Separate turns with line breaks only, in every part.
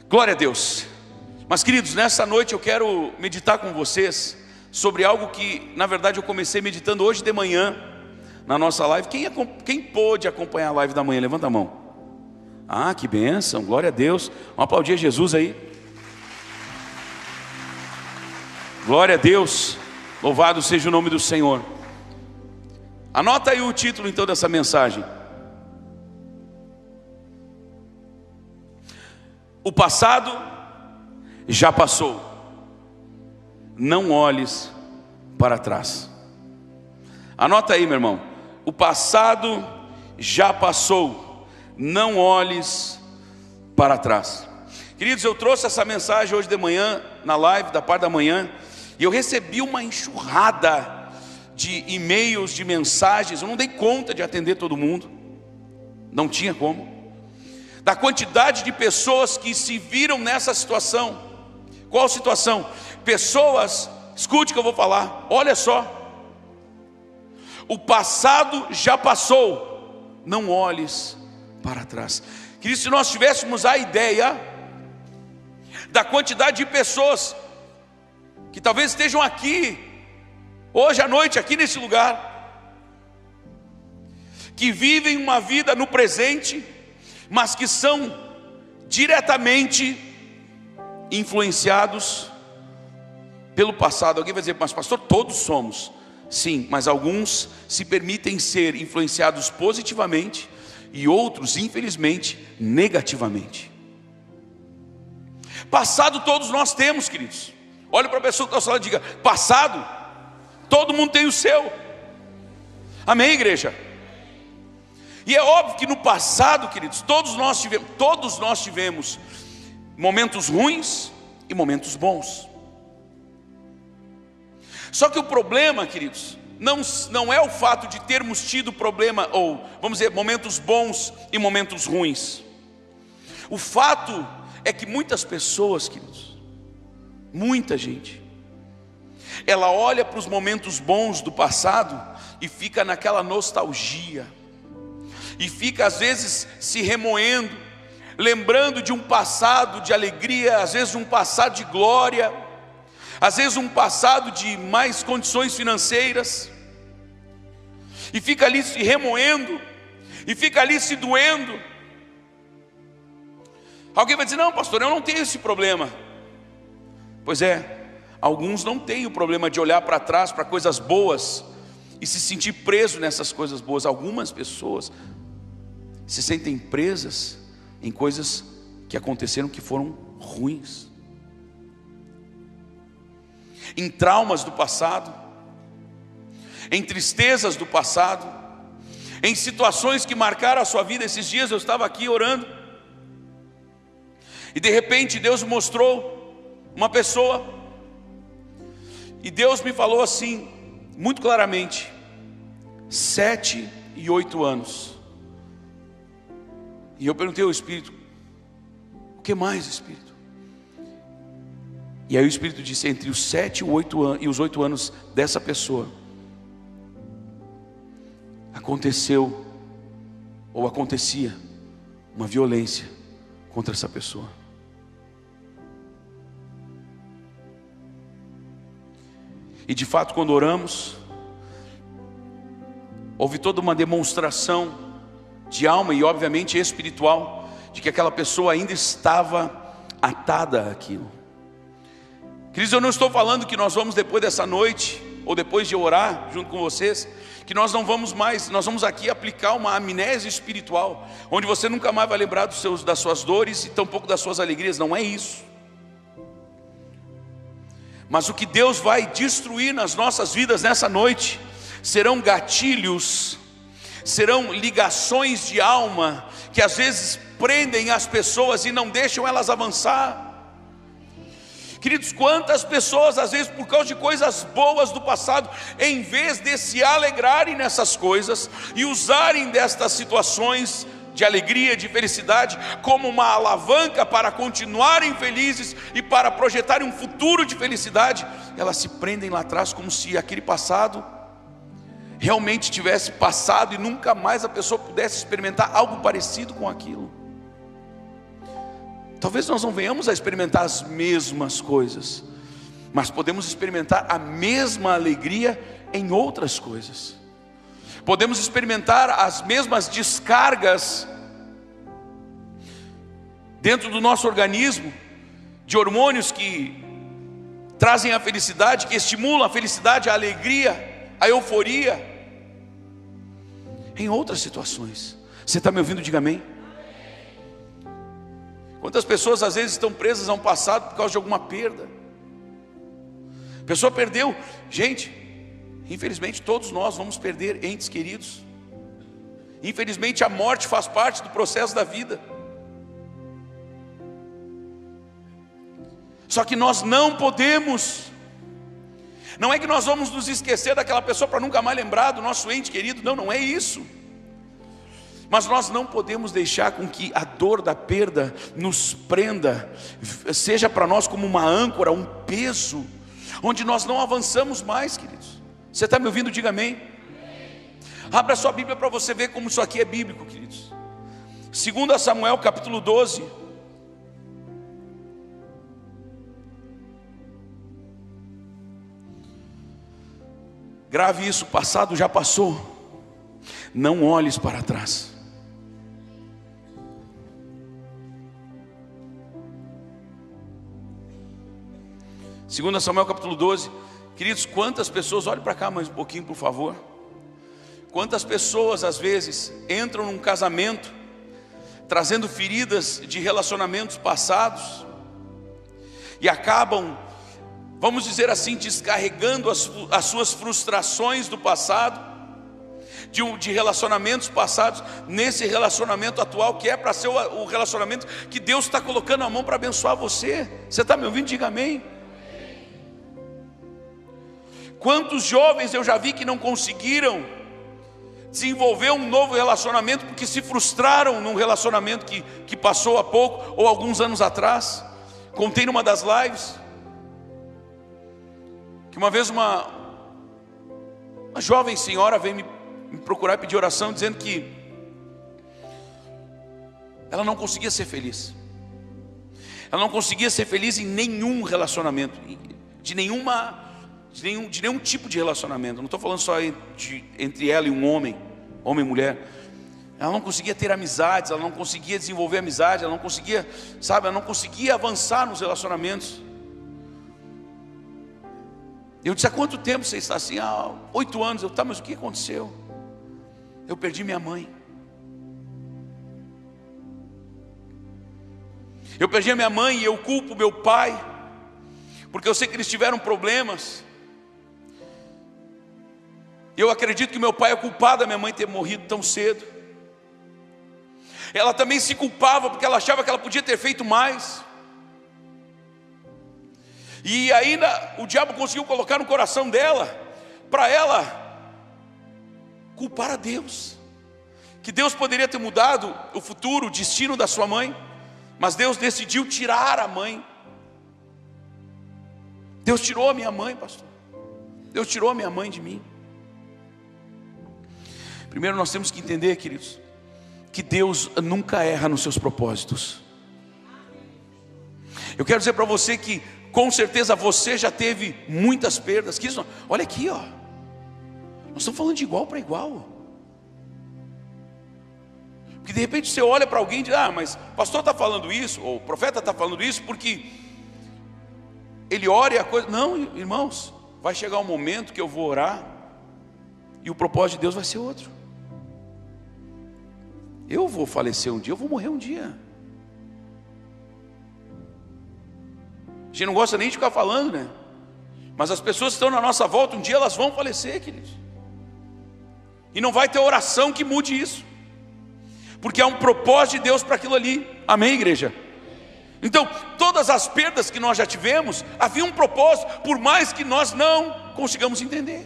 Glória a Deus. Mas queridos, nessa noite eu quero meditar com vocês sobre algo que na verdade eu comecei meditando hoje de manhã na nossa live. Quem pôde acompanhar a live da manhã? Levanta a mão. Ah, que bênção, glória a Deus. Vamos aplaudir a Jesus aí. Glória a Deus, louvado seja o nome do Senhor. Anota aí o título então dessa mensagem: o passado já passou, não olhes para trás. Anota aí, meu irmão: o passado já passou, não olhes para trás. Queridos, eu trouxe essa mensagem hoje de manhã, na live da parte da manhã, e eu recebi uma enxurrada de e-mails, de mensagens. Eu não dei conta de atender todo mundo, não tinha como, da quantidade de pessoas que se viram nessa situação. Qual situação? Pessoas, escute o que eu vou falar, olha só: o passado já passou, não olhes para trás. Querido, se nós tivéssemos a ideia da quantidade de pessoas que talvez estejam aqui hoje à noite, aqui nesse lugar, que vivem uma vida no presente, mas que são diretamente influenciados pelo passado. Alguém vai dizer: mas pastor, todos somos. Sim, mas alguns se permitem ser influenciados positivamente e outros, infelizmente, negativamente. Passado todos nós temos, queridos. Olha para a pessoa que está ao seu lado e diga: passado, todo mundo tem o seu. Amém, igreja? E é óbvio que no passado, queridos, todos nós tivemos momentos ruins e momentos bons. Só que o problema, queridos, não é o fato de termos tido problema, ou vamos dizer, momentos bons e momentos ruins. O fato é que muitas pessoas, queridos, muita gente, ela olha para os momentos bons do passado e fica naquela nostalgia, e fica às vezes se remoendo, lembrando de um passado de alegria, às vezes um passado de glória, às vezes um passado de mais condições financeiras, e fica ali se remoendo, e fica ali se doendo. Alguém vai dizer: não, pastor, eu não tenho esse problema. Pois é, alguns não têm o problema de olhar para trás, para coisas boas, e se sentir preso nessas coisas boas. Algumas pessoas se sentem presas em coisas que aconteceram que foram ruins, em traumas do passado, em tristezas do passado, em situações que marcaram a sua vida. Esses dias eu estava aqui orando, e de repente Deus me mostrou uma pessoa, e Deus me falou assim, muito claramente: 7 e 8 anos. E eu perguntei ao Espírito: o que mais, Espírito? E aí o Espírito disse: entre os 7 e os 8 anos dessa pessoa, aconteceu, ou acontecia, uma violência contra essa pessoa. E de fato, quando oramos, houve toda uma demonstração de alma e obviamente espiritual, de que aquela pessoa ainda estava atada àquilo. Queridos, eu não estou falando que nós vamos, depois dessa noite, ou depois de orar junto com vocês, que nós não vamos mais, nós vamos aqui aplicar uma amnésia espiritual, onde você nunca mais vai lembrar das suas dores e tampouco das suas alegrias. Não é isso. Mas o que Deus vai destruir nas nossas vidas nessa noite serão gatilhos, serão ligações de alma que às vezes prendem as pessoas e não deixam elas avançar. Queridos, quantas pessoas às vezes, por causa de coisas boas do passado, em vez de se alegrarem nessas coisas e usarem destas situações de alegria, de felicidade, como uma alavanca para continuarem felizes e para projetarem um futuro de felicidade, elas se prendem lá atrás como se aquele passado realmente tivesse passado e nunca mais a pessoa pudesse experimentar algo parecido com aquilo. Talvez nós não venhamos a experimentar as mesmas coisas, mas podemos experimentar a mesma alegria em outras coisas. Podemos experimentar as mesmas descargas dentro do nosso organismo, de hormônios que trazem a felicidade, que estimulam a felicidade, a alegria, a euforia, em outras situações. Você está me ouvindo? Diga amém. Quantas pessoas às vezes estão presas a um passado por causa de alguma perda? A pessoa perdeu. Gente, infelizmente todos nós vamos perder entes queridos. Infelizmente a morte faz parte do processo da vida. Só que nós não podemos, não é que nós vamos nos esquecer daquela pessoa para nunca mais lembrar do nosso ente querido, não é isso. Mas nós não podemos deixar com que a dor da perda nos prenda, seja para nós como uma âncora, um peso, onde nós não avançamos mais, queridos. Você está me ouvindo? Diga amém. Abra a sua Bíblia para você ver como isso aqui é bíblico, queridos. 2 Samuel capítulo 12. Grave isso, o passado já passou. Não olhes para trás. Segundo Samuel capítulo 12. Queridos, quantas pessoas, olhe para cá mais um pouquinho por favor. Quantas pessoas às vezes entram num casamento trazendo feridas de relacionamentos passados e acabam, vamos dizer assim, descarregando as suas frustrações do passado, de relacionamentos passados, nesse relacionamento atual, que é para ser o relacionamento que Deus está colocando a mão para abençoar você. Você está me ouvindo? Diga amém. Quantos jovens eu já vi que não conseguiram desenvolver um novo relacionamento, porque se frustraram num relacionamento que passou há pouco, ou alguns anos atrás. Contei numa das lives, que uma vez uma jovem senhora veio me procurar e pedir oração, dizendo que ela não conseguia ser feliz. Ela não conseguia ser feliz em nenhum relacionamento, de nenhum tipo de relacionamento. Não estou falando só entre ela e um homem e mulher. Ela não conseguia ter amizades, ela não conseguia desenvolver amizade, ela não conseguia, ela não conseguia avançar nos relacionamentos. Eu disse: há quanto tempo você está assim? Há 8 anos. Eu, tá, mas o que aconteceu? Eu perdi minha mãe. Eu perdi a minha mãe e eu culpo meu pai, porque eu sei que eles tiveram problemas. Eu acredito que meu pai é culpado da minha mãe ter morrido tão cedo. Ela também se culpava porque ela achava que ela podia ter feito mais. E ainda o diabo conseguiu colocar no coração dela, para ela culpar a Deus, que Deus poderia ter mudado o futuro, o destino da sua mãe, mas Deus decidiu tirar a mãe. Deus tirou a minha mãe, pastor. Deus tirou a minha mãe de mim. Primeiro nós temos que entender, queridos, que Deus nunca erra nos seus propósitos. Eu quero dizer para você que com certeza você já teve muitas perdas. Queridos, olha aqui, ó. Nós estamos falando de igual para igual. Porque de repente você olha para alguém e diz: ah, mas o pastor está falando isso, ou o profeta está falando isso porque ele ora e a coisa... Não, irmãos, vai chegar um momento que eu vou orar e o propósito de Deus vai ser outro. Eu vou falecer um dia, eu vou morrer um dia. A gente não gosta nem de ficar falando, né? Mas as pessoas que estão na nossa volta, um dia elas vão falecer, queridos. E não vai ter oração que mude isso, porque há um propósito de Deus para aquilo ali. Amém, igreja? Então, todas as perdas que nós já tivemos, havia um propósito, por mais que nós não consigamos entender.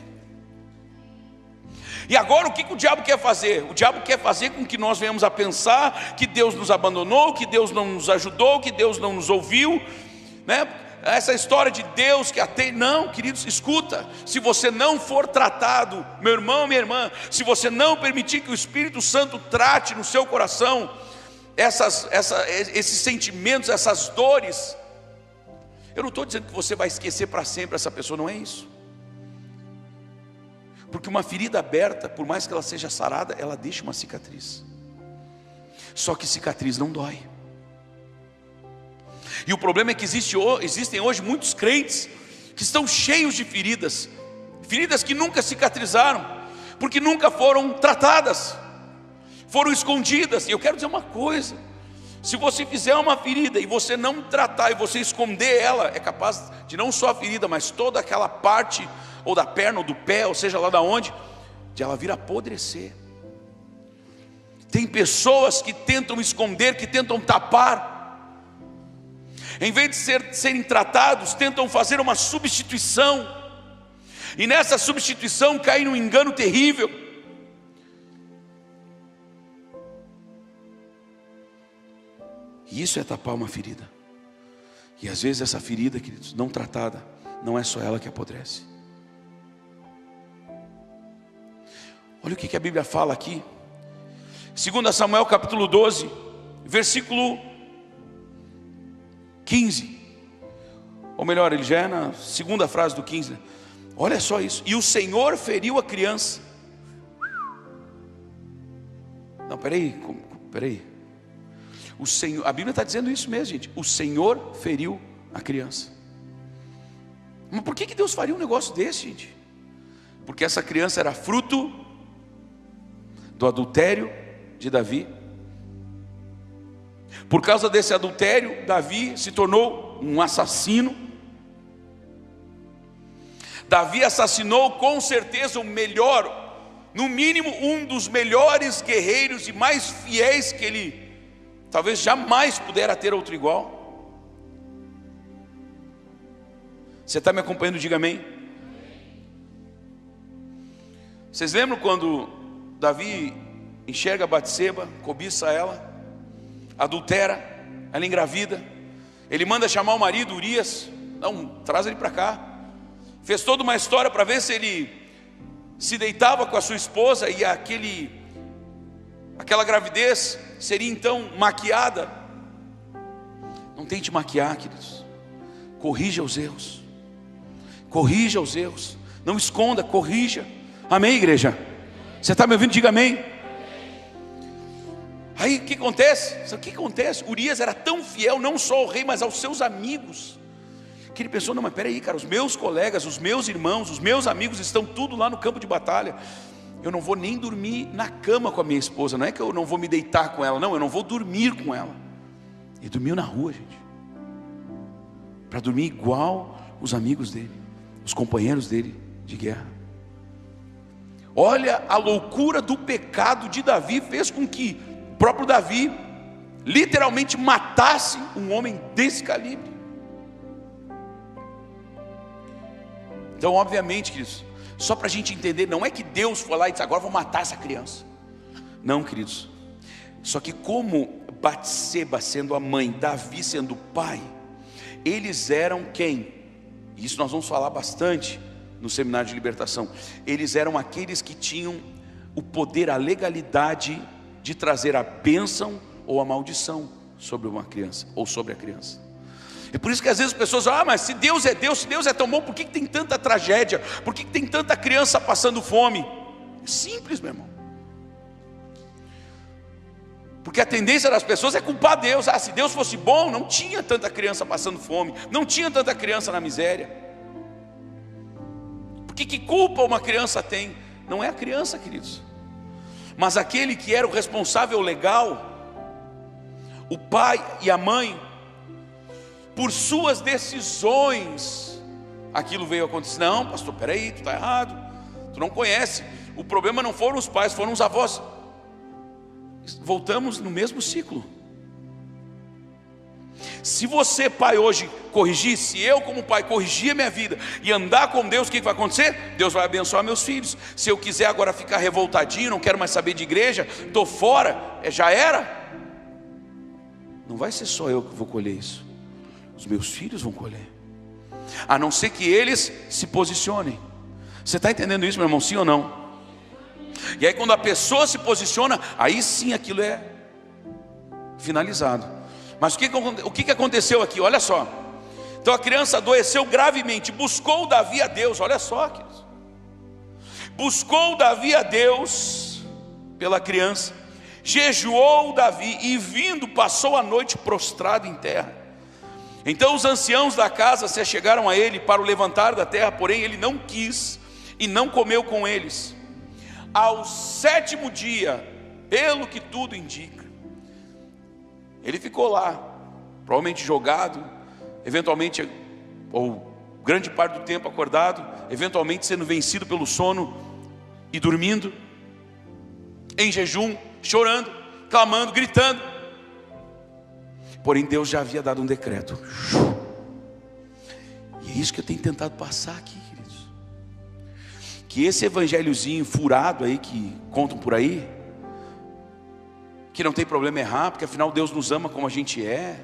E agora o que o diabo quer fazer? O diabo quer fazer com que nós venhamos a pensar que Deus nos abandonou, que Deus não nos ajudou, que Deus não nos ouviu, né? Essa história de Deus que atende, não, queridos, escuta. Se você não for tratado, meu irmão, minha irmã, se você não permitir que o Espírito Santo trate no seu coração, esses sentimentos, essas dores. Eu não estou dizendo que você vai esquecer para sempre essa pessoa, não é isso. Porque uma ferida aberta, por mais que ela seja sarada, ela deixa uma cicatriz. Só que cicatriz não dói. E o problema é que existem hoje muitos crentes que estão cheios de feridas, feridas que nunca cicatrizaram, porque nunca foram tratadas, foram escondidas. E eu quero dizer uma coisa: se você fizer uma ferida e você não tratar e você esconder ela, é capaz de não só a ferida, mas toda aquela parte, ou da perna, ou do pé, ou seja lá da onde, de ela vir a apodrecer. Tem pessoas que tentam esconder, que tentam tapar, em vez de serem tratados, tentam fazer uma substituição, e nessa substituição caem num engano terrível. E isso é tapar uma ferida. E às vezes essa ferida, queridos, não tratada, não é só ela que apodrece. Olha o que a Bíblia fala aqui, 2 Samuel capítulo 12, versículo 15. Ou melhor, ele já é na segunda frase do 15. Olha só isso: e o Senhor feriu a criança. Não, peraí. O Senhor, a Bíblia está dizendo isso mesmo, gente. O Senhor feriu a criança. Mas por que Deus faria um negócio desse, gente? Porque essa criança era fruto do adultério de Davi. Por causa desse adultério, Davi se tornou um assassino. Davi assassinou com certeza o melhor, no mínimo um dos melhores guerreiros e mais fiéis que ele talvez jamais pudera ter outro igual. Você está me acompanhando? Diga amém. Vocês lembram quando Davi enxerga Batseba, cobiça ela, adultera, ela engravida, ele manda chamar o marido Urias, não, traz ele para cá. Fez toda uma história para ver se ele se deitava com a sua esposa e aquela gravidez seria então maquiada. Não tente maquiar, queridos. Corrija os erros. Corrija os erros. Não esconda, corrija. Amém, igreja? Você está me ouvindo? Diga amém. Aí o que acontece? Sabe o que acontece? Urias era tão fiel, não só ao rei, mas aos seus amigos, que ele pensou: não, mas peraí, cara, os meus colegas, os meus irmãos, os meus amigos estão tudo lá no campo de batalha. Eu não vou nem dormir na cama com a minha esposa. Não é que eu não vou me deitar com ela, não, eu não vou dormir com ela. Ele dormiu na rua, gente, para dormir igual os amigos dele, os companheiros dele de guerra. Olha, a loucura do pecado de Davi fez com que o próprio Davi literalmente matasse um homem desse calibre. Então, obviamente, queridos, só para a gente entender, não é que Deus foi lá e disse: agora vou matar essa criança. Não, queridos. Só que como Batseba sendo a mãe, Davi sendo o pai, eles eram quem? Isso nós vamos falar bastante no seminário de libertação. Eles eram aqueles que tinham o poder, a legalidade de trazer a bênção ou a maldição sobre uma criança ou sobre a criança. É por isso que às vezes as pessoas falam: mas se Deus é Deus, se Deus é tão bom, por que tem tanta tragédia? Por que tem tanta criança passando fome? É simples, meu irmão. Porque a tendência das pessoas é culpar Deus. Se Deus fosse bom, não tinha tanta criança passando fome, não tinha tanta criança na miséria. Porque que culpa uma criança tem? Não é a criança, queridos, mas aquele que era o responsável legal, o pai e a mãe. Por suas decisões, aquilo veio acontecer. Não, pastor, peraí, tu está errado, tu não conhece. O problema não foram os pais, foram os avós. Voltamos no mesmo ciclo. Se você, pai, hoje corrigir, se eu como pai corrigir a minha vida e andar com Deus, o que vai acontecer? Deus vai abençoar meus filhos. Se eu quiser agora ficar revoltadinho, não quero mais saber de igreja, estou fora, já era. Não vai ser só eu que vou colher isso, os meus filhos vão colher, a não ser que eles se posicionem. Você está entendendo isso, meu irmão? Sim ou não? E aí quando a pessoa se posiciona, aí sim aquilo é finalizado. Mas o que aconteceu aqui? Olha só. Então a criança adoeceu gravemente, buscou Davi a Deus. Olha só, queridos. Buscou Davi a Deus pela criança, jejuou Davi e vindo passou a noite prostrado em terra. Então os anciãos da casa se achegaram a ele para o levantar da terra, porém ele não quis e não comeu com eles. Ao 7º dia, pelo que tudo indica, ele ficou lá, provavelmente jogado, eventualmente, ou grande parte do tempo acordado, eventualmente sendo vencido pelo sono e dormindo, em jejum, chorando, clamando, gritando. Porém Deus já havia dado um decreto. E é isso que eu tenho tentado passar aqui, queridos. Que esse evangelhozinho furado aí que contam por aí, que não tem problema errar, porque afinal Deus nos ama como a gente é.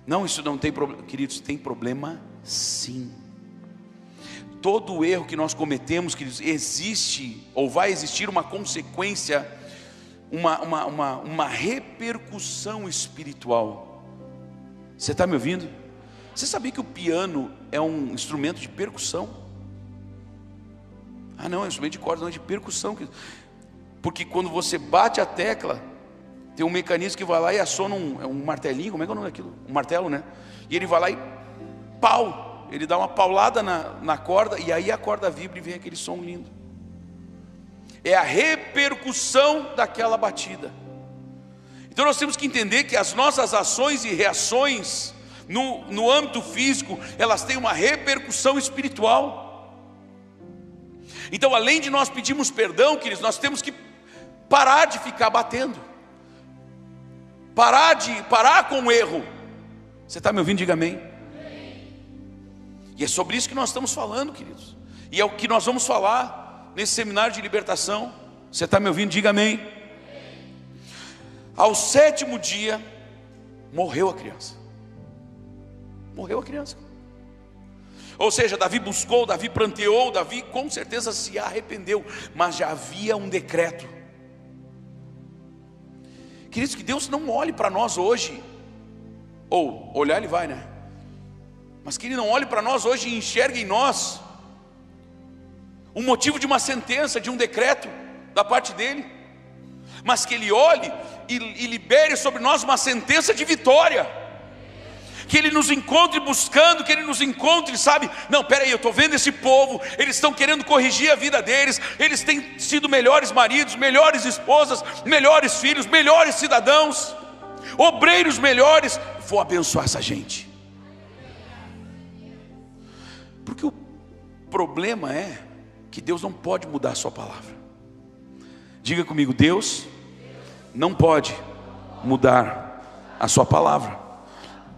Não, isso não tem problema, queridos, tem problema sim. Todo erro que nós cometemos, queridos, existe ou vai existir uma consequência, uma repercussão espiritual. Você está me ouvindo? Você sabia que o piano é um instrumento de percussão? Ah não, é um instrumento de corda, não é de percussão. Porque quando você bate a tecla, tem um mecanismo que vai lá e aciona um martelinho, como é que é o nome daquilo? Um martelo, né? E ele vai lá e pau, ele dá uma paulada na corda, e aí a corda vibra e vem aquele som lindo. É a repercussão daquela batida. Então nós temos que entender que as nossas ações e reações no âmbito físico, elas têm uma repercussão espiritual. Então além de nós pedirmos perdão, queridos, nós temos que parar de ficar batendo, parar com o erro. Você está me ouvindo? Diga amém. E é sobre isso que nós estamos falando, queridos, e é o que nós vamos falar nesse seminário de libertação. Você está me ouvindo? Diga amém. Ao 7º dia, morreu a criança. Morreu a criança. Ou seja, Davi buscou, Davi pranteou, Davi com certeza se arrependeu, mas já havia um decreto. Queridos, que Deus não olhe para nós hoje, ou olhar Ele vai, né? Mas que Ele não olhe para nós hoje e enxergue em nós um motivo de uma sentença, de um decreto da parte dEle, mas que Ele olhe e libere sobre nós uma sentença de vitória. Que Ele nos encontre buscando, que Ele nos encontre, sabe? Não, peraí, eu estou vendo esse povo, eles estão querendo corrigir a vida deles, eles têm sido melhores maridos, melhores esposas, melhores filhos, melhores cidadãos, obreiros melhores. Vou abençoar essa gente. Porque o problema é que Deus não pode mudar a sua palavra. Diga comigo, Deus não pode mudar a sua palavra.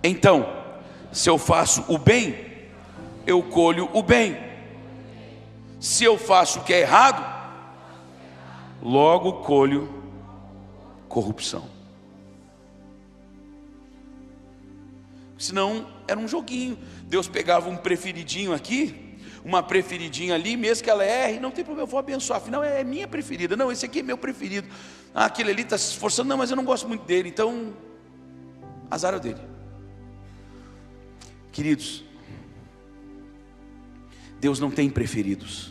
Então, se eu faço o bem, eu colho o bem. Se eu faço o que é errado, logo colho corrupção. Senão era um joguinho. Deus pegava um preferidinho aqui, uma preferidinha ali, mesmo que ela erre, não tem problema, eu vou abençoar, afinal é minha preferida. Não, esse aqui é meu preferido. Ah, aquele ali está se esforçando, não, mas eu não gosto muito dele, então azar é dele. Queridos, Deus não tem preferidos,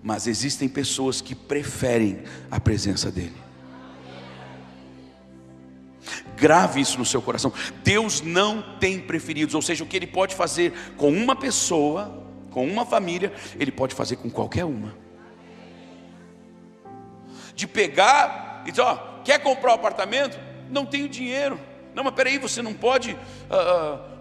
mas existem pessoas que preferem a presença dEle. Grave isso no seu coração. Deus não tem preferidos, ou seja, o que Ele pode fazer com uma pessoa, com uma família, Ele pode fazer com qualquer uma. De pegar e dizer, ó, quer comprar um apartamento? Não tenho dinheiro. Não, mas peraí, você não pode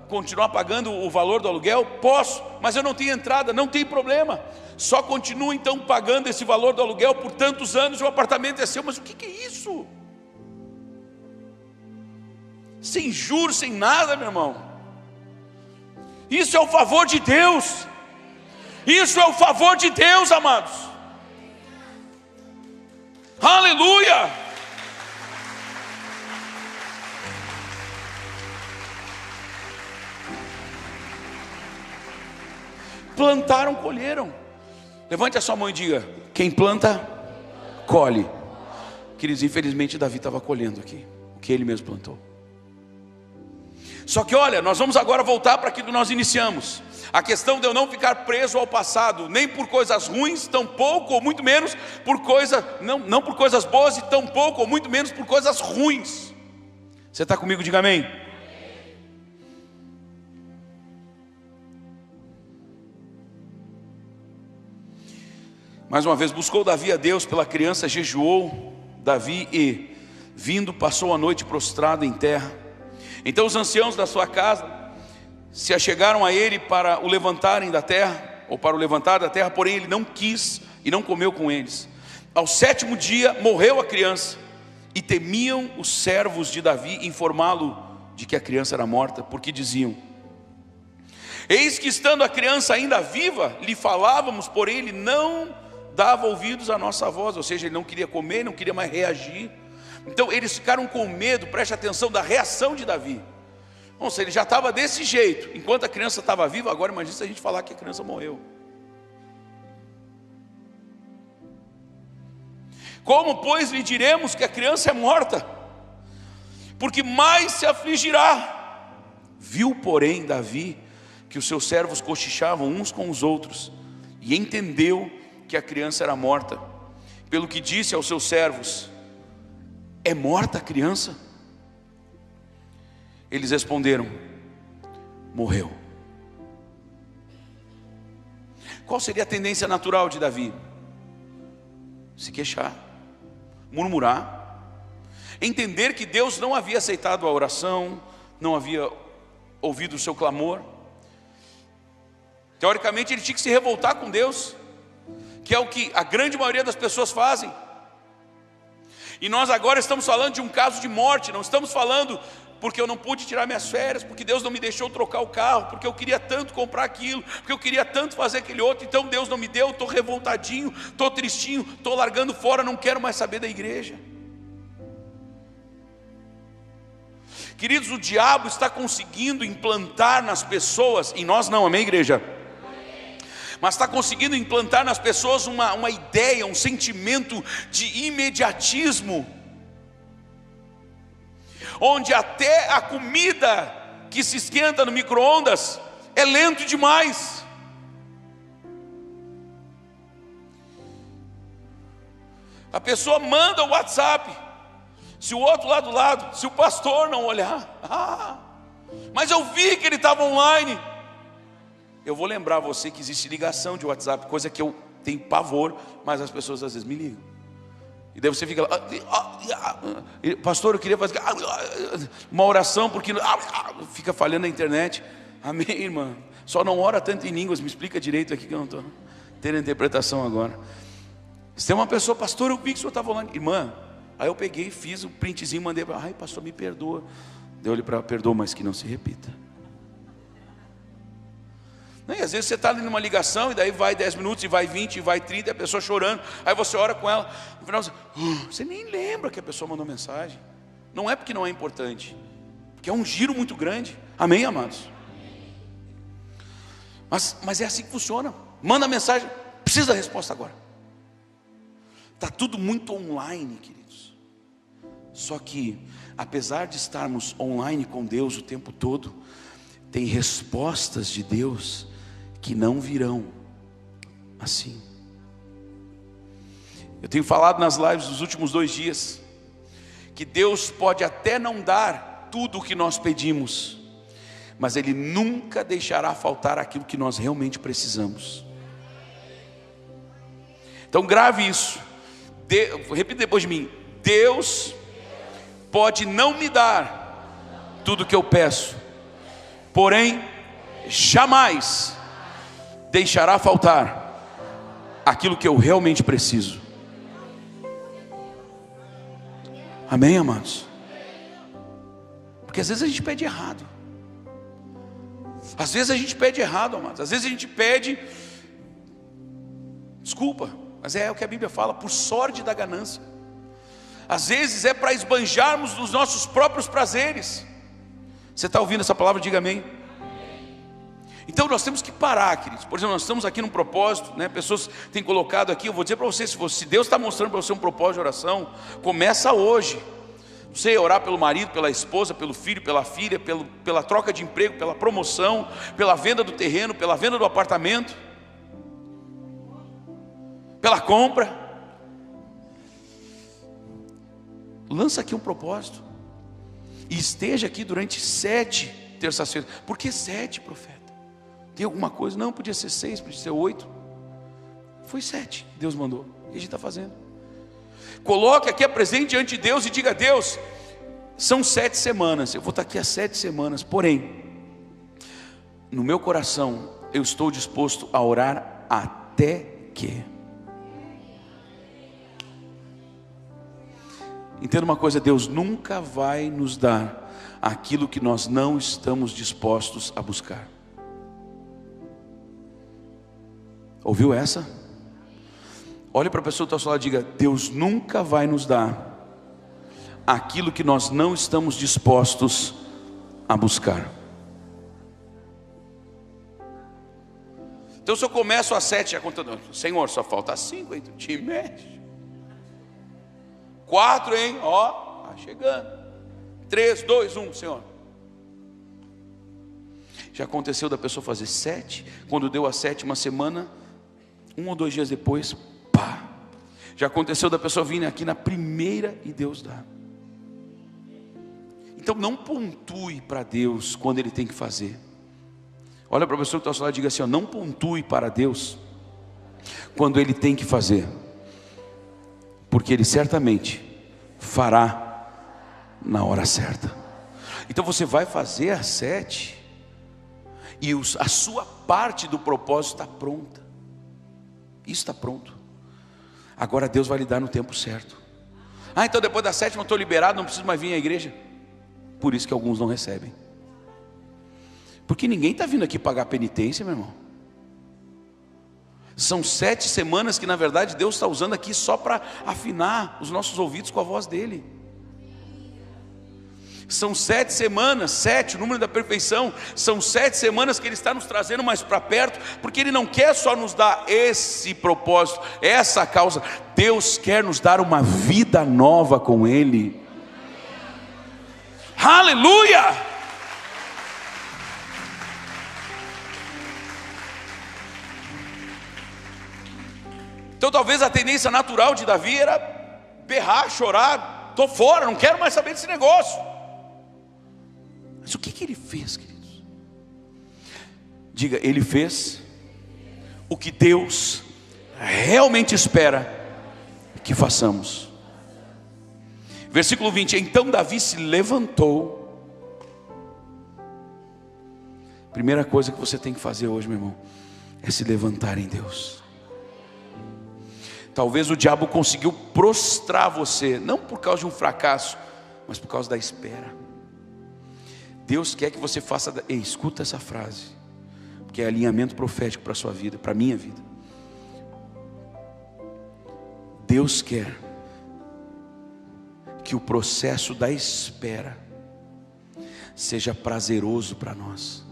continuar pagando o valor do aluguel? Posso, mas eu não tenho entrada. Não tem problema, só continua então pagando esse valor do aluguel por tantos anos, o apartamento é seu. Mas o que é isso? Sem juros, sem nada, meu irmão. Isso é o favor de Deus. Isso é o favor de Deus, amados. Aleluia. Plantaram, colheram. Levante a sua mão e diga: quem planta, colhe. Queridos, infelizmente Davi estava colhendo aqui. o que Ele mesmo plantou. Só que olha, nós vamos agora voltar para aquilo que nós iniciamos. A questão de eu não ficar preso ao passado, nem por coisas ruins, tão pouco ou muito menos por coisas, não por coisas boas, e tão pouco ou muito menos por coisas ruins. Você está comigo? Diga amém. Mais uma vez, buscou Davi a Deus pela criança, jejuou Davi e, vindo, passou a noite prostrado em terra. Então os anciãos da sua casa se achegaram a ele para o levantarem da terra, ou para o levantar da terra, porém ele não quis e não comeu com eles. Ao 7º dia morreu a criança, e temiam os servos de Davi informá-lo de que a criança era morta, porque diziam: eis que estando a criança ainda viva, lhe falávamos, porém ele não dava ouvidos à nossa voz. Ou seja, ele não queria comer, não queria mais reagir. Então eles ficaram com medo, preste atenção, da reação de Davi. Bom, se ele já estava desse jeito, enquanto a criança estava viva, agora imagina se a gente falar que a criança morreu. Como, pois, lhe diremos que a criança é morta? Porque mais se afligirá. Viu, porém, Davi que os seus servos cochichavam uns com os outros, e entendeu que a criança era morta. Pelo que disse aos seus servos: é morta a criança? Eles responderam: morreu. Qual seria a tendência natural de Davi? Se queixar, murmurar, entender que Deus não havia aceitado a oração, não havia ouvido o seu clamor. Teoricamente ele tinha que se revoltar com Deus, que é o que a grande maioria das pessoas fazem. E nós agora estamos falando de um caso de morte, não estamos falando porque eu não pude tirar minhas férias, porque Deus não me deixou trocar o carro, porque eu queria tanto comprar aquilo, porque eu queria tanto fazer aquele outro, então Deus não me deu, estou revoltadinho, estou tristinho, estou largando fora, não quero mais saber da igreja. Queridos, o diabo está conseguindo implantar nas pessoas, em nós não, amém, igreja? Mas está conseguindo implantar nas pessoas uma ideia, um sentimento de imediatismo, onde até a comida que se esquenta no micro-ondas é lento demais. A pessoa manda o WhatsApp, se o outro lá do lado, se o pastor não olhar, mas eu vi que ele estava online. Eu vou lembrar você que existe ligação de WhatsApp, coisa que eu tenho pavor, mas as pessoas às vezes me ligam. E daí você fica lá: pastor, eu queria fazer uma oração, porque fica falhando na internet. Amém, irmã? Só não ora tanto em línguas, me explica direito aqui que eu não estou tendo interpretação agora. Se tem uma pessoa: pastor, eu vi que o senhor estava online. Irmã, aí eu peguei, fiz o printzinho, mandei para: ai, pastor, me perdoa. Deu-lhe para: perdoa, mas que não se repita. E às vezes você está ali numa ligação, e daí vai 10 minutos, e vai 20, e vai 30, e a pessoa chorando, aí você ora com ela, no final você nem lembra que a pessoa mandou mensagem. Não é porque não é importante, porque é um giro muito grande. Amém, amados? Mas é assim que funciona. Manda mensagem, precisa da resposta agora. Está tudo muito online, queridos. Só que, apesar de estarmos online com Deus o tempo todo, tem respostas de Deus que não virão assim. Eu tenho falado nas lives dos últimos 2 dias que Deus pode até não dar tudo o que nós pedimos, mas Ele nunca deixará faltar aquilo que nós realmente precisamos. Então grave isso, repita depois de mim: Deus pode não me dar tudo o que eu peço, porém jamais deixará faltar aquilo que eu realmente preciso. Amém, amados? Porque às vezes a gente pede errado. Às vezes a gente pede errado, amados. Às vezes a gente pede, desculpa, mas é o que a Bíblia fala, por sorte da ganância. Às vezes é para esbanjarmos dos nossos próprios prazeres. Você está ouvindo essa palavra? Diga amém. Então nós temos que parar, queridos. Por exemplo, nós estamos aqui num propósito, né? Pessoas têm colocado aqui, eu vou dizer para você, se Deus está mostrando para você um propósito de oração, começa hoje. Você ia orar pelo marido, pela esposa, pelo filho, pela filha, pela troca de emprego, pela promoção, pela venda do terreno, pela venda do apartamento, pela compra. Lança aqui um propósito. E esteja aqui durante 7 terças-feiras. Por que 7, profeta? Tem alguma coisa? Não, podia ser 6, podia ser 8. Foi 7, Deus mandou. E a gente está fazendo. Coloque aqui, apresente diante de Deus e diga: Deus, são 7 semanas. Eu vou estar aqui há 7 semanas. Porém, no meu coração, eu estou disposto a orar até que. Entenda uma coisa: Deus nunca vai nos dar aquilo que nós não estamos dispostos a buscar. Ouviu essa? Olhe para a pessoa que está ao seu lado e diga: Deus nunca vai nos dar aquilo que nós não estamos dispostos a buscar. Então, se eu começo às 7, já contando, Senhor, só falta 5, hein? Tu te mexe. 4, hein? Ó, tá chegando. 3, 2, 1, Senhor. Já aconteceu da pessoa fazer 7, quando deu a 7ª semana, 1 ou 2 dias depois, pá. Já aconteceu da pessoa vir aqui na primeira e Deus dá. Então não pontue para Deus quando Ele tem que fazer. Olha para a pessoa que está ao seu lado e diga assim: ó, não pontue para Deus quando Ele tem que fazer, porque Ele certamente fará na hora certa. Então você vai fazer às 7, e a sua parte do propósito está pronta. Isso está pronto. Agora Deus vai lhe dar no tempo certo. Então depois da 7ª eu estou liberado, não preciso mais vir à igreja. Por isso que alguns não recebem. Porque ninguém está vindo aqui pagar penitência, meu irmão. São 7 semanas que na verdade Deus está usando aqui só para afinar os nossos ouvidos com a voz dEle. São 7 semanas, 7, o número da perfeição. São 7 semanas que Ele está nos trazendo mais para perto, porque Ele não quer só nos dar esse propósito, essa causa. Deus quer nos dar uma vida nova com Ele. Aleluia! Então talvez a tendência natural de Davi era berrar, chorar: estou fora, não quero mais saber desse negócio. Mas o que ele fez, queridos? Diga: Ele fez o que Deus realmente espera que façamos. Versículo 20: então Davi se levantou. Primeira coisa que você tem que fazer hoje, meu irmão, é se levantar em Deus. Talvez o diabo conseguiu prostrar você, não por causa de um fracasso, mas por causa da espera. Deus quer que você faça. Ei, escuta essa frase, porque é alinhamento profético para a sua vida, para a minha vida. Deus quer que o processo da espera seja prazeroso para nós,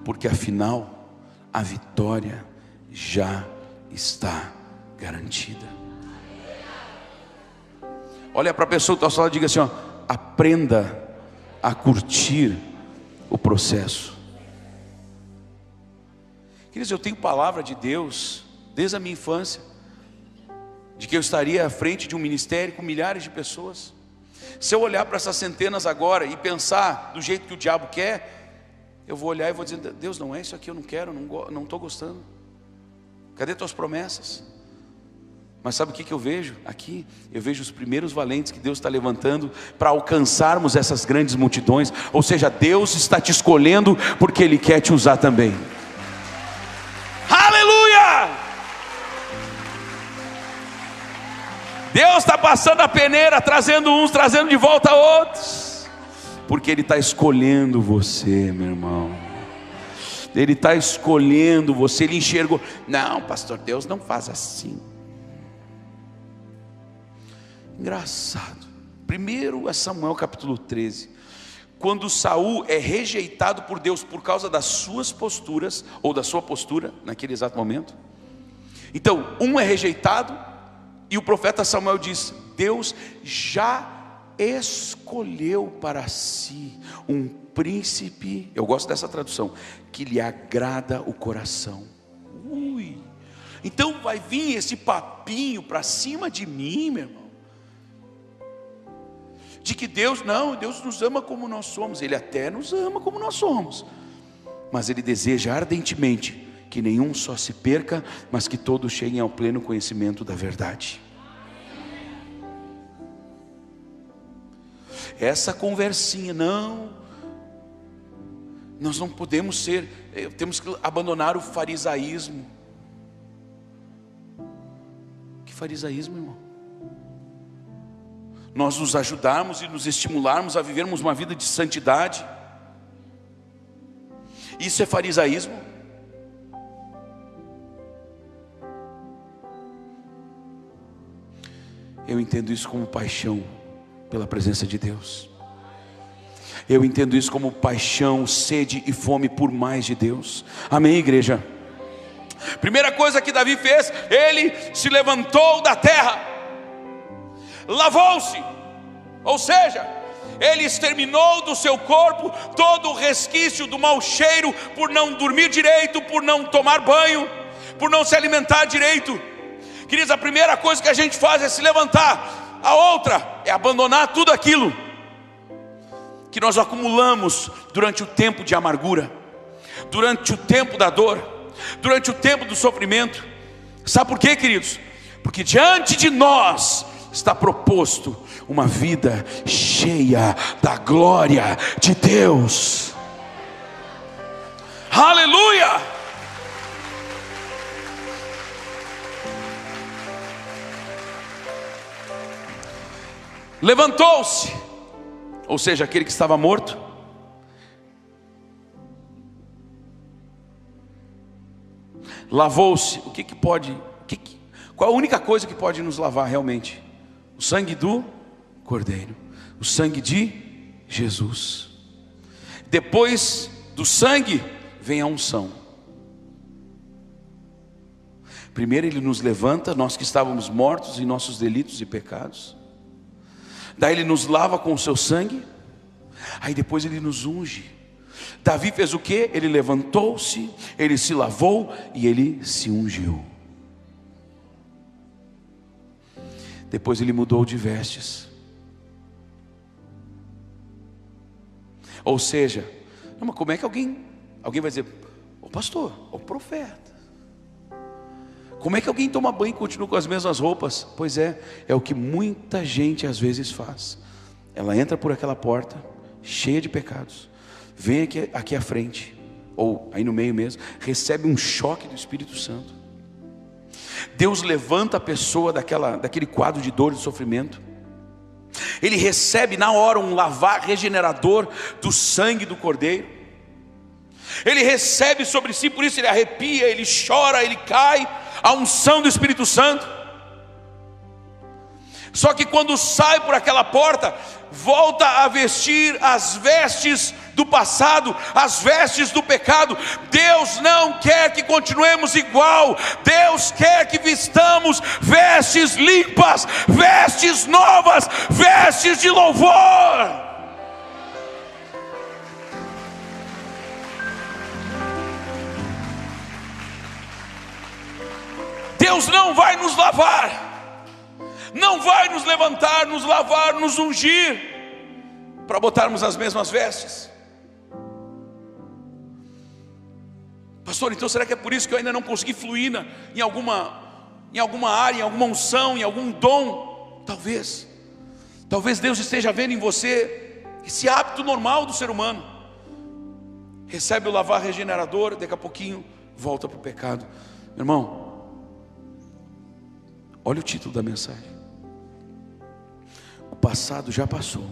porque afinal a vitória já está garantida. Olha para a pessoa que está ao seu lado e diga assim: ó, aprenda a curtir o processo. Queridos, eu tenho palavra de Deus desde a minha infância, de que eu estaria à frente de um ministério com milhares de pessoas. Se eu olhar para essas centenas agora e pensar do jeito que o diabo quer, eu vou olhar e vou dizer: Deus, não é isso aqui, eu não quero, não estou gostando. Cadê tuas promessas? Mas sabe o que eu vejo aqui? Eu vejo os primeiros valentes que Deus está levantando para alcançarmos essas grandes multidões. Ou seja, Deus está te escolhendo porque Ele quer te usar também. Aleluia! Deus está passando a peneira, trazendo uns, trazendo de volta outros, porque Ele está escolhendo você, meu irmão. Ele está escolhendo você. Ele enxergou: não, pastor, Deus não faz assim. Engraçado. Primeiro é Samuel capítulo 13. Quando Saul é rejeitado por Deus por causa das suas posturas, ou da sua postura naquele exato momento. Então, um é rejeitado, e o profeta Samuel diz: Deus já escolheu para si um príncipe, eu gosto dessa tradução, que lhe agrada o coração. Então vai vir esse papinho para cima de mim, meu irmão, de que Deus nos ama como nós somos. Ele até nos ama como nós somos, mas Ele deseja ardentemente que nenhum só se perca, mas que todos cheguem ao pleno conhecimento da verdade. Essa conversinha, nós não podemos temos que abandonar o farisaísmo. Que farisaísmo, irmão? Nós nos ajudarmos e nos estimularmos a vivermos uma vida de santidade. Isso é farisaísmo? Eu entendo isso como paixão pela presença de Deus. Eu entendo isso como paixão, sede e fome por mais de Deus. Amém, igreja? Primeira coisa que Davi fez, ele se levantou da terra, lavou-se, ou seja, ele exterminou do seu corpo todo o resquício do mau cheiro, por não dormir direito, por não tomar banho, por não se alimentar direito. Queridos, a primeira coisa que a gente faz é se levantar. A outra é abandonar tudo aquilo que nós acumulamos durante o tempo de amargura, durante o tempo da dor, durante o tempo do sofrimento. Sabe por quê, queridos? Porque diante de nós está proposto uma vida cheia da glória de Deus. Aleluia! Levantou-se, ou seja, aquele que estava morto, lavou-se. Qual a única coisa que pode nos lavar realmente? O sangue do Cordeiro, o sangue de Jesus. Depois do sangue vem a unção. Primeiro Ele nos levanta, nós que estávamos mortos em nossos delitos e pecados. Daí Ele nos lava com o seu sangue. Aí depois Ele nos unge. Davi fez o que? Ele levantou-se, ele se lavou e ele se ungiu. Depois ele mudou de vestes. Ou seja, como é que alguém vai dizer: ô pastor, ô profeta, como é que alguém toma banho e continua com as mesmas roupas? Pois é o que muita gente às vezes faz. Ela entra por aquela porta cheia de pecados, vem aqui à frente, ou aí no meio mesmo, recebe um choque do Espírito Santo. Deus levanta a pessoa daquele quadro de dor e de sofrimento. Ele recebe na hora um lavar regenerador do sangue do Cordeiro. Ele recebe sobre si, por isso ele arrepia, ele chora, ele cai, a unção do Espírito Santo. Só que quando sai por aquela porta, volta a vestir as vestes do passado, as vestes do pecado. Deus não quer que continuemos igual. Deus quer que vistamos vestes limpas, vestes novas, vestes de louvor. Deus não vai nos lavar, não vai nos levantar, nos lavar, nos ungir para botarmos as mesmas vestes. Pastor, então será que é por isso que eu ainda não consegui fluir em alguma área, em alguma unção, em algum dom? Talvez Deus esteja vendo em você esse hábito normal do ser humano. Recebe o lavar regenerador, daqui a pouquinho volta para o pecado. Meu irmão, olha o título da mensagem: o passado já passou,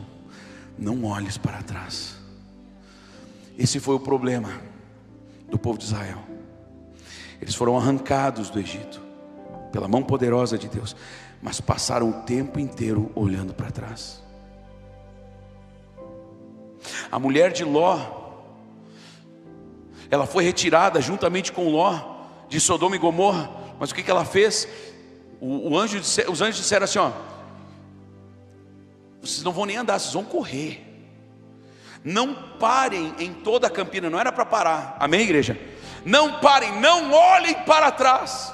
não olhes para trás. Esse foi o problema do povo de Israel. Eles foram arrancados do Egito pela mão poderosa de Deus, mas passaram o tempo inteiro olhando para trás. A mulher de Ló, ela foi retirada juntamente com Ló de Sodoma e Gomorra. Mas o que ela fez? Os anjos disseram assim: Vocês não vão nem andar, vocês vão correr. Não parem em toda a Campina, não era para parar, amém, igreja? Não parem, não olhem para trás.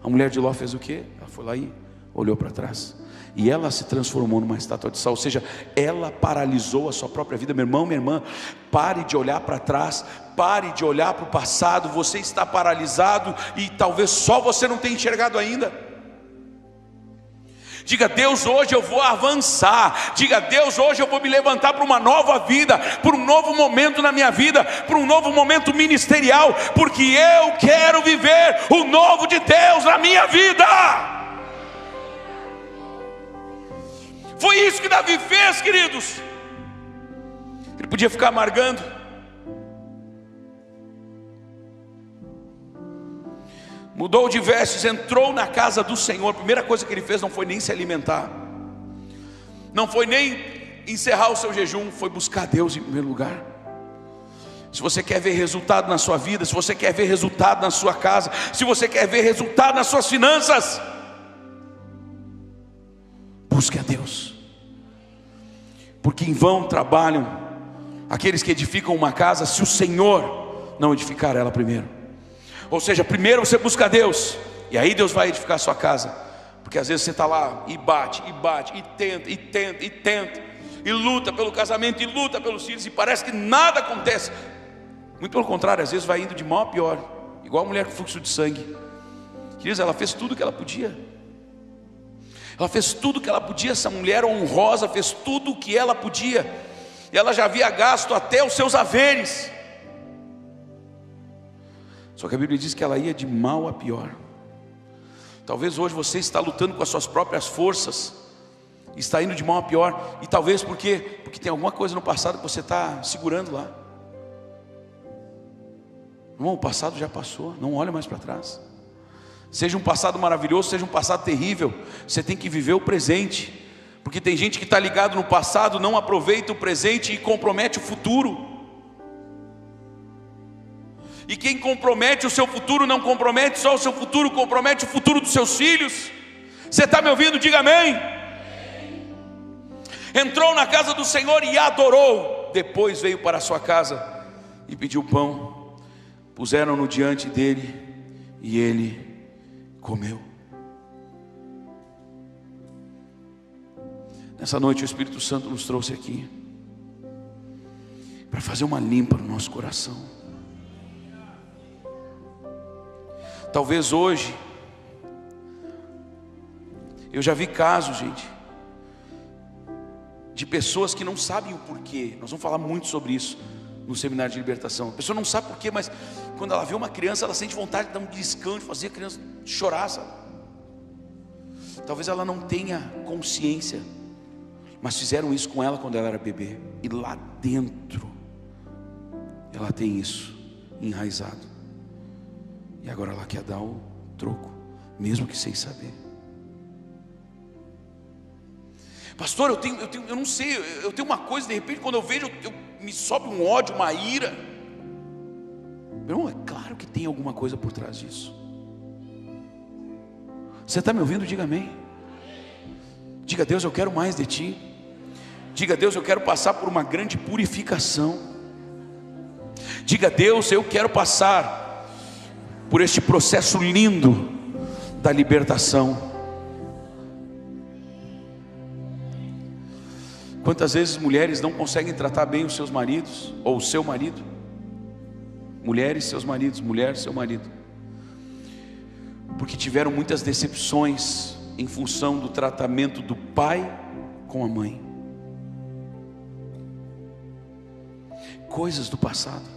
A mulher de Ló fez o quê? Ela foi lá e olhou para trás, e ela se transformou numa estátua de sal. Ou seja, ela paralisou a sua própria vida. Meu irmão, minha irmã, pare de olhar para trás, pare de olhar para o passado. Você está paralisado e talvez só você não tenha enxergado ainda. Diga: Deus, hoje eu vou avançar. Diga: Deus, hoje eu vou me levantar para uma nova vida, para um novo momento na minha vida, para um novo momento ministerial, porque eu quero viver o novo de Deus na minha vida. Foi isso que Davi fez, queridos. Ele podia ficar amargando. Mudou de vestes, entrou na casa do Senhor. A primeira coisa que ele fez não foi nem se alimentar, não foi nem encerrar o seu jejum, foi buscar Deus em primeiro lugar. Se você quer ver resultado na sua vida, se você quer ver resultado na sua casa, se você quer ver resultado nas suas finanças, busque a Deus. Porque em vão trabalham aqueles que edificam uma casa, se o Senhor não edificar ela primeiro. Ou seja, primeiro você busca a Deus, e aí Deus vai edificar a sua casa. Porque às vezes você está lá e bate, e tenta, e luta pelo casamento, e luta pelos filhos, e parece que nada acontece. Muito pelo contrário, às vezes vai indo de mal a pior. Igual a mulher com fluxo de sangue. Queridos, ela fez tudo o que ela podia. Ela fez tudo o que ela podia. Essa mulher honrosa fez tudo o que ela podia. E ela já havia gasto até os seus haveres. Só que a Bíblia diz que ela ia de mal a pior. Talvez hoje você está lutando com as suas próprias forças, está indo de mal a pior. E talvez porque tem alguma coisa no passado que você está segurando lá. Irmão, o passado já passou, não olha mais para trás. Seja um passado maravilhoso, seja um passado terrível, você tem que viver o presente. Porque tem gente que está ligado no passado, não aproveita o presente e compromete o futuro. E quem compromete o seu futuro não compromete só o seu futuro, compromete o futuro dos seus filhos. Você está me ouvindo? Diga amém. Entrou na casa do Senhor e adorou. Depois veio para a sua casa e pediu pão. Puseram-no diante dele e ele comeu. Nessa noite o Espírito Santo nos trouxe aqui para fazer uma limpa no nosso coração. Talvez hoje, eu já vi casos, gente, de pessoas que não sabem o porquê. Nós vamos falar muito sobre isso no seminário de libertação. A pessoa não sabe porquê, mas quando ela vê uma criança, ela sente vontade de dar um descanso, de fazer a criança chorar, sabe? Talvez ela não tenha consciência, mas fizeram isso com ela quando ela era bebê. E lá dentro, ela tem isso enraizado. E agora ela quer dar o troco, mesmo que sem saber. Pastor, eu não sei, eu tenho uma coisa, de repente quando eu vejo, me sobe um ódio, uma ira. Meu irmão, é claro que tem alguma coisa por trás disso. Você está me ouvindo? Diga amém. Diga: Deus, eu quero mais de Ti. Diga: Deus, eu quero passar por uma grande purificação. Diga: Deus, eu quero passar por este processo lindo da libertação. Quantas vezes mulheres não conseguem tratar bem os seus maridos, ou o seu marido? Mulheres, seus maridos, mulher, seu marido, porque tiveram muitas decepções em função do tratamento do pai com a mãe. Coisas do passado.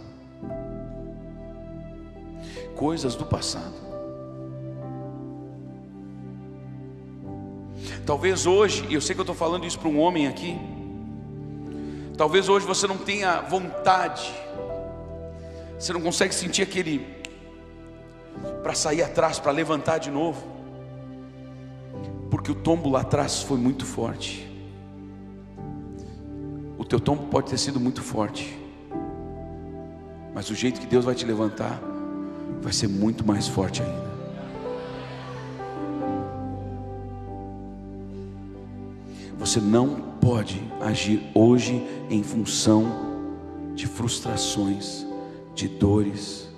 Coisas do passado. Talvez hoje, e eu sei que eu estou falando isso para um homem aqui, talvez hoje você não tenha vontade, você não consegue sentir aquele para sair atrás, para levantar de novo, porque o tombo lá atrás foi muito forte. O teu tombo pode ter sido muito forte, mas o jeito que Deus vai te levantar vai ser muito mais forte ainda. Você não pode agir hoje em função de frustrações, de dores.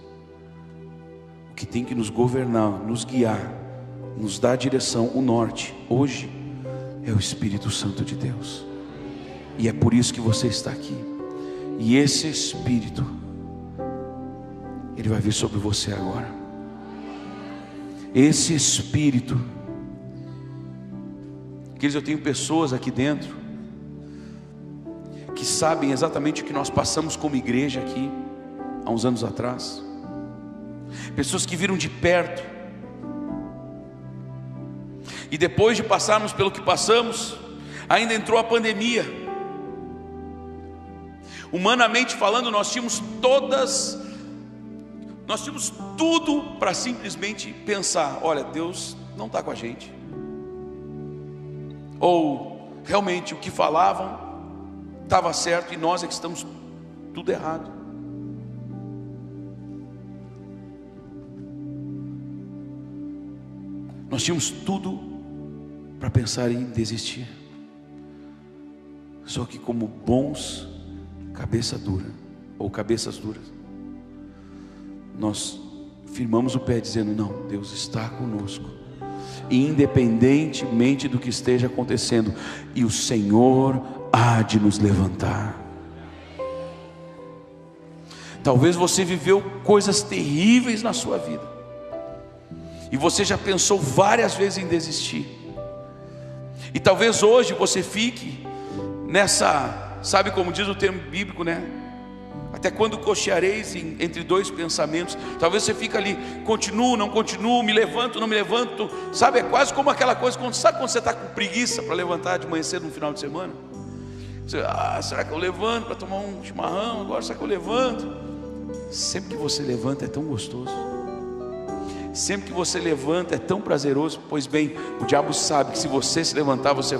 O que tem que nos governar, nos guiar, nos dar a direção, o norte, hoje, é o Espírito Santo de Deus. E é por isso que você está aqui. E esse Espírito, ele vai vir sobre você agora. Esse Espírito, queridos, eu tenho pessoas aqui dentro que sabem exatamente o que nós passamos como igreja aqui há uns anos atrás. Pessoas que viram de perto, e depois de passarmos pelo que passamos, ainda entrou a pandemia. Humanamente falando, nós tínhamos tudo para simplesmente pensar: olha, Deus não está com a gente, ou realmente o que falavam estava certo e nós é que estamos tudo errado. Nós tínhamos tudo para pensar em desistir, só que como bons cabeça dura, ou cabeças duras, nós firmamos o pé dizendo: não, Deus está conosco, independentemente do que esteja acontecendo, e o Senhor há de nos levantar. Talvez você viveu coisas terríveis na sua vida, e você já pensou várias vezes em desistir, e talvez hoje você fique nessa, sabe como diz o termo bíblico, né? Até quando cocheareis entre dois pensamentos. Talvez você fique ali, continuo, não continuo, me levanto, não me levanto. Sabe, é quase como aquela coisa, sabe quando você está com preguiça para levantar de manhã cedo no final de semana? Você, será que eu levanto para tomar um chimarrão agora? Será que eu levanto? Sempre que você levanta é tão gostoso. Sempre que você levanta é tão prazeroso. Pois bem, o diabo sabe que se você se levantar, você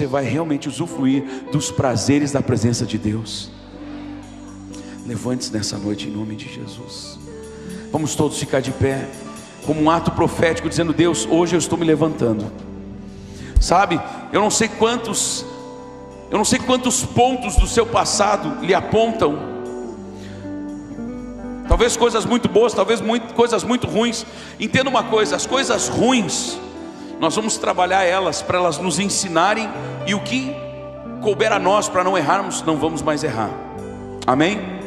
vai realmente usufruir dos prazeres da presença de Deus. Levante-se nessa noite em nome de Jesus. Vamos todos ficar de pé, como um ato profético, dizendo: Deus, hoje eu estou me levantando. Sabe, eu não sei quantos pontos do seu passado lhe apontam. Talvez coisas muito boas, talvez coisas muito ruins. Entenda uma coisa: as coisas ruins, nós vamos trabalhar elas para elas nos ensinarem, e o que couber a nós para não errarmos, não vamos mais errar. Amém?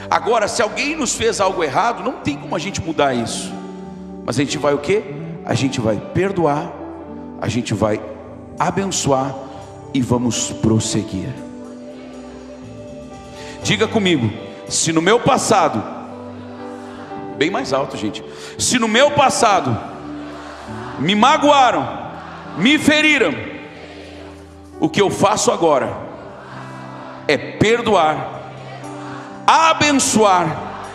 Agora, se alguém nos fez algo errado, não tem como a gente mudar isso. Mas a gente vai o quê? A gente vai perdoar, a gente vai abençoar e vamos prosseguir. Diga comigo: se no meu passado, bem mais alto, gente, se no meu passado me magoaram, me feriram, o que eu faço agora é perdoar, abençoar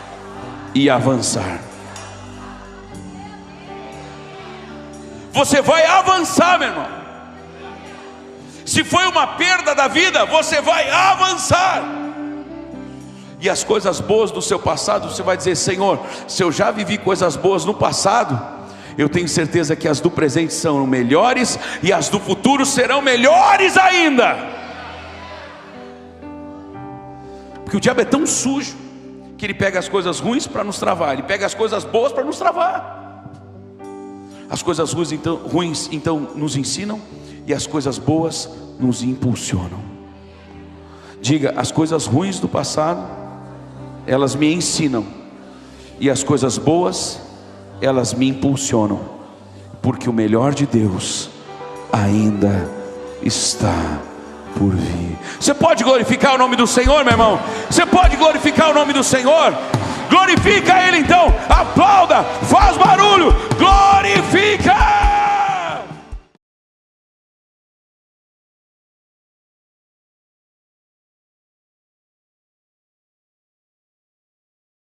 e avançar. Você vai avançar, meu irmão. Se foi uma perda da vida, você vai avançar. E as coisas boas do seu passado, você vai dizer: Senhor, se eu já vivi coisas boas no passado, eu tenho certeza que as do presente são melhores, e as do futuro serão melhores ainda. Porque o diabo é tão sujo que ele pega as coisas ruins para nos travar, ele pega as coisas boas para nos travar. As coisas ruins então nos ensinam, e as coisas boas nos impulsionam. Diga: as coisas ruins do passado, elas me ensinam, e as coisas boas, elas me impulsionam, porque o melhor de Deus ainda está por vir. Você pode glorificar o nome do Senhor, meu irmão? Você pode glorificar o nome do Senhor? Glorifica Ele então, aplauda, faz barulho, glorifica!